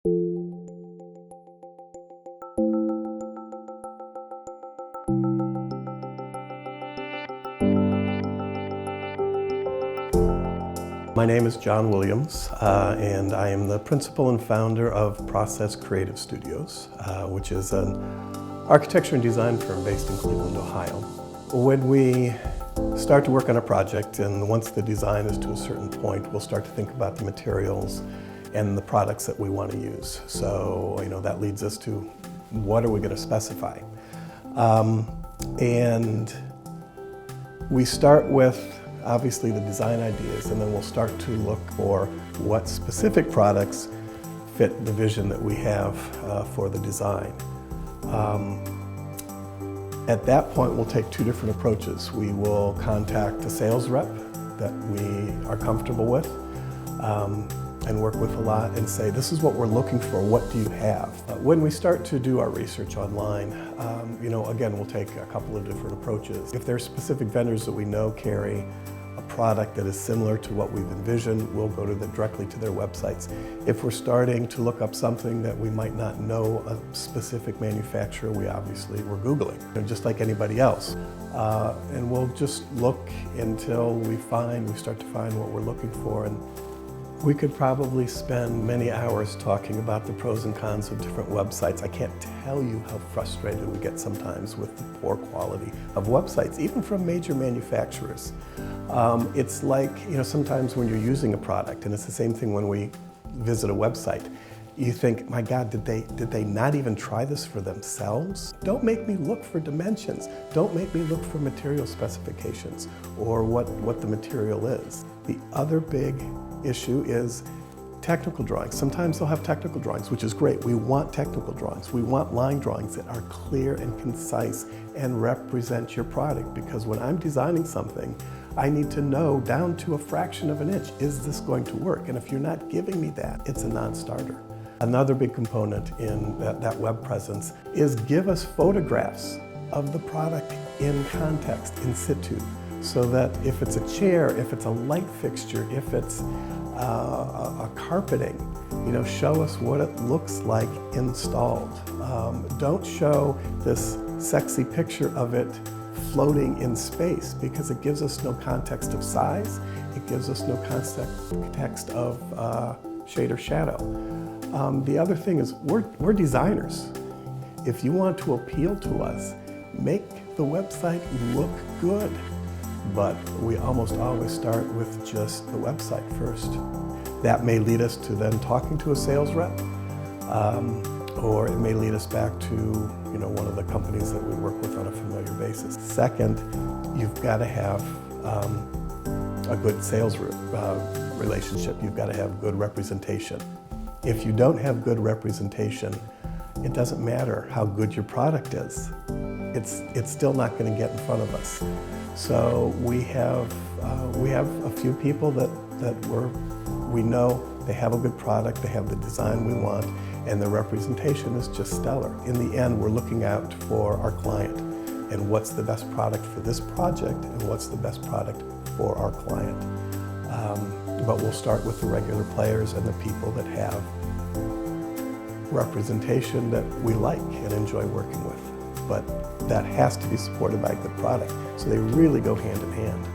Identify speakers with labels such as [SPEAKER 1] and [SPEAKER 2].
[SPEAKER 1] My name is John Williams, and I am the principal and founder of Process Creative Studios, which is an architecture and design firm based in Cleveland, Ohio. When we start to work on a project, and once the design is to a certain point, we'll start to think about the materials and the products that we want to use. So, that leads us to what are we going to specify? And we start with obviously the design ideas, and then we'll start to look for what specific products fit the vision that we have for the design. At that point, we'll take two different approaches. We will contact a sales rep that we are comfortable with and work with a lot and say, this is what we're looking for, what do you have? When we start to do our research online, again, we'll take a couple of different approaches. If there's specific vendors that we know carry a product that is similar to what we've envisioned, we'll go directly to their websites. If we're starting to look up something that we might not know a specific manufacturer, we're Googling, just like anybody else. And we'll just look until we start to find what we're looking for. And we could probably spend many hours talking about the pros and cons of different websites. I can't tell you how frustrated we get sometimes with the poor quality of websites, even from major manufacturers. It's like, sometimes when you're using a product, and it's the same thing when we visit a website, you think, my God, did they not even try this for themselves? Don't make me look for dimensions. Don't make me look for material specifications or what the material is. The other big issue is technical drawings. Sometimes they'll have technical drawings, which is great. We want technical drawings. We want line drawings that are clear and concise and represent your product, because when I'm designing something, I need to know down to a fraction of an inch, is this going to work? And if you're not giving me that, it's a non-starter. Another big component in that web presence is give us photographs of the product in context, in situ, so that if it's a chair, if it's a light fixture, if it's a carpeting, show us what it looks like installed. Don't show this sexy picture of it floating in space, because it gives us no context of size, it gives us no context of shade or shadow. The other thing is we're designers. If you want to appeal to us, make the website look good. But we almost always start with just the website first. That may lead us to then talking to a sales rep, or it may lead us back to one of the companies that we work with on a familiar basis. Second, you've got to have a good sales relationship. You've got to have good representation. If you don't have good representation, it doesn't matter how good your product is. It's still not going to get in front of us. So we have a few people that we know they have a good product, they have the design we want, and the representation is just stellar. In the end, we're looking out for our client and what's the best product for this project and what's the best product for our client. But we'll start with the regular players and the people that have representation that we like and enjoy working with. But that has to be supported by a good product. So they really go hand in hand.